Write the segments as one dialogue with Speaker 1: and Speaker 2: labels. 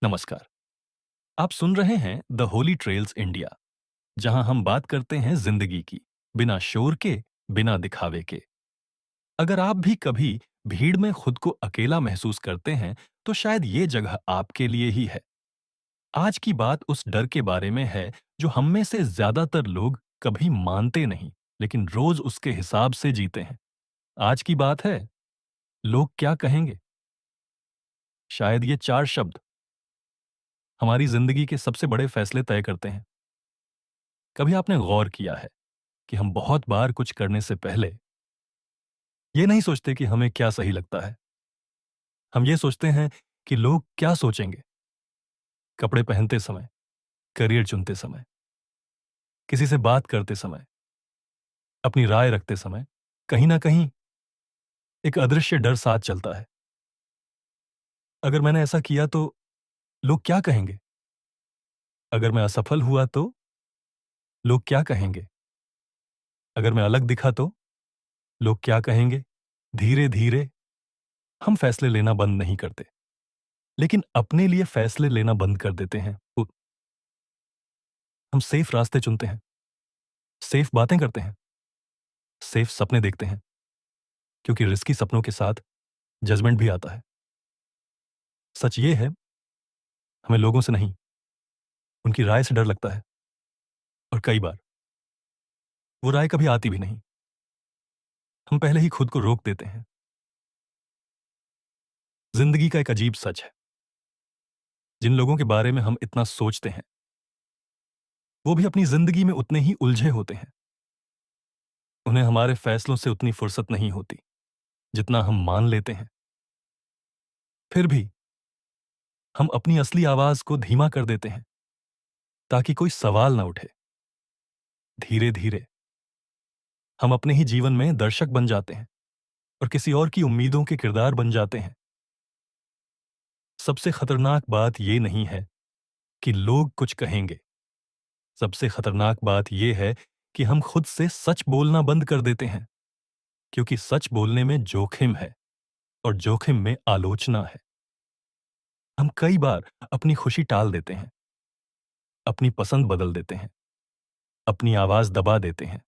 Speaker 1: नमस्कार। आप सुन रहे हैं द होली ट्रेल्स इंडिया, जहां हम बात करते हैं जिंदगी की, बिना शोर के, बिना दिखावे के। अगर आप भी कभी भीड़ में खुद को अकेला महसूस करते हैं, तो शायद ये जगह आपके लिए ही है। आज की बात उस डर के बारे में है जो हम में से ज्यादातर लोग कभी मानते नहीं, लेकिन रोज उसके हिसाब से जीते हैं। आज की बात है, लोग क्या कहेंगे। शायद ये चार शब्द हमारी जिंदगी के सबसे बड़े फैसले तय करते हैं। कभी आपने गौर किया है कि हम बहुत बार कुछ करने से पहले ये नहीं सोचते कि हमें क्या सही लगता है। हम ये सोचते हैं कि लोग क्या सोचेंगे। कपड़े पहनते समय, करियर चुनते समय, किसी से बात करते समय, अपनी राय रखते समय, कहीं ना कहीं एक अदृश्य डर साथ चलता है। अगर मैंने ऐसा किया तो लोग क्या कहेंगे? अगर मैं असफल हुआ तो लोग क्या कहेंगे? अगर मैं अलग दिखा तो लोग क्या कहेंगे? धीरे धीरे हम फैसले लेना बंद नहीं करते, लेकिन अपने लिए फैसले लेना बंद कर देते हैं। हम सेफ रास्ते चुनते हैं, सेफ बातें करते हैं, सेफ सपने देखते हैं, क्योंकि रिस्की सपनों के साथ जजमेंट भी आता है। सच ये है, हमें लोगों से नहीं, उनकी राय से डर लगता है। और कई बार वो राय कभी आती भी नहीं। हम पहले ही खुद को रोक देते हैं। जिंदगी का एक अजीब सच है, जिन लोगों के बारे में हम इतना सोचते हैं, वो भी अपनी जिंदगी में उतने ही उलझे होते हैं। उन्हें हमारे फैसलों से उतनी फुर्सत नहीं होती जितना हम मान लेते हैं। फिर भी हम अपनी असली आवाज को धीमा कर देते हैं, ताकि कोई सवाल ना उठे। धीरे धीरे हम अपने ही जीवन में दर्शक बन जाते हैं और किसी और की उम्मीदों के किरदार बन जाते हैं। सबसे खतरनाक बात यह नहीं है कि लोग कुछ कहेंगे। सबसे खतरनाक बात यह है कि हम खुद से सच बोलना बंद कर देते हैं, क्योंकि सच बोलने में जोखिम है और जोखिम में आलोचना है। हम कई बार अपनी खुशी टाल देते हैं, अपनी पसंद बदल देते हैं, अपनी आवाज दबा देते हैं,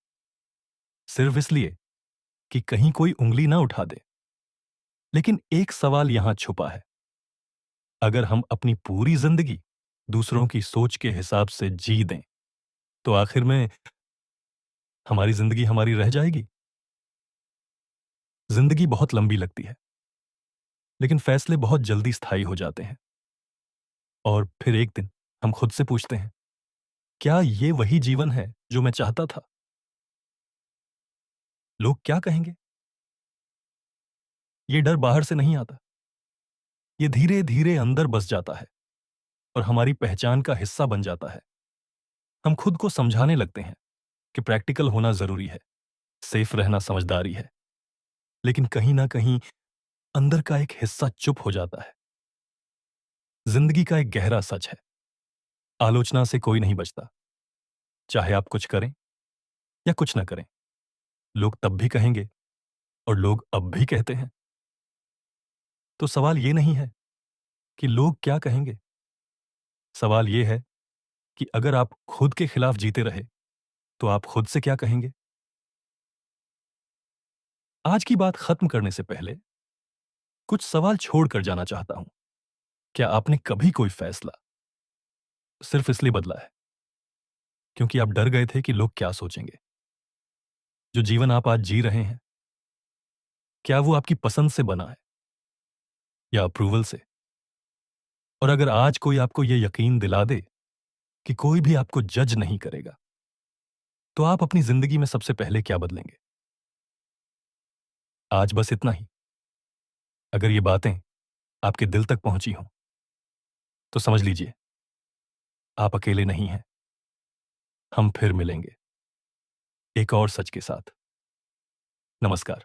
Speaker 1: सिर्फ इसलिए कि कहीं कोई उंगली ना उठा दे। लेकिन एक सवाल यहां छुपा है, अगर हम अपनी पूरी जिंदगी दूसरों की सोच के हिसाब से जी दें, तो आखिर में हमारी जिंदगी हमारी रह जाएगी। जिंदगी बहुत लंबी लगती है, लेकिन फैसले बहुत जल्दी स्थायी हो जाते हैं। और फिर एक दिन हम खुद से पूछते हैं, क्या ये वही जीवन है जो मैं चाहता था? लोग क्या कहेंगे? ये डर बाहर से नहीं आता, ये धीरे धीरे अंदर बस जाता है और हमारी पहचान का हिस्सा बन जाता है। हम खुद को समझाने लगते हैं कि प्रैक्टिकल होना जरूरी है, सेफ रहना समझदारी है। लेकिन कहीं ना कहीं अंदर का एक हिस्सा चुप हो जाता है। जिंदगी का एक गहरा सच है, आलोचना से कोई नहीं बचता। चाहे आप कुछ करें या कुछ ना करें, लोग तब भी कहेंगे, और लोग अब भी कहते हैं। तो सवाल ये नहीं है कि लोग क्या कहेंगे, सवाल ये है कि अगर आप खुद के खिलाफ जीते रहे, तो आप खुद से क्या कहेंगे? आज की बात खत्म करने से पहले कुछ सवाल छोड़कर जाना चाहता हूं। क्या आपने कभी कोई फैसला सिर्फ इसलिए बदला है क्योंकि आप डर गए थे कि लोग क्या सोचेंगे? जो जीवन आप आज जी रहे हैं, क्या वो आपकी पसंद से बना है या अप्रूवल से? और अगर आज कोई आपको यह यकीन दिला दे कि कोई भी आपको जज नहीं करेगा, तो आप अपनी जिंदगी में सबसे पहले क्या बदलेंगे? आज बस इतना ही। अगर ये बातें आपके दिल तक पहुंची हों, तो समझ लीजिए, आप अकेले नहीं हैं। हम फिर मिलेंगे एक और सच के साथ। नमस्कार।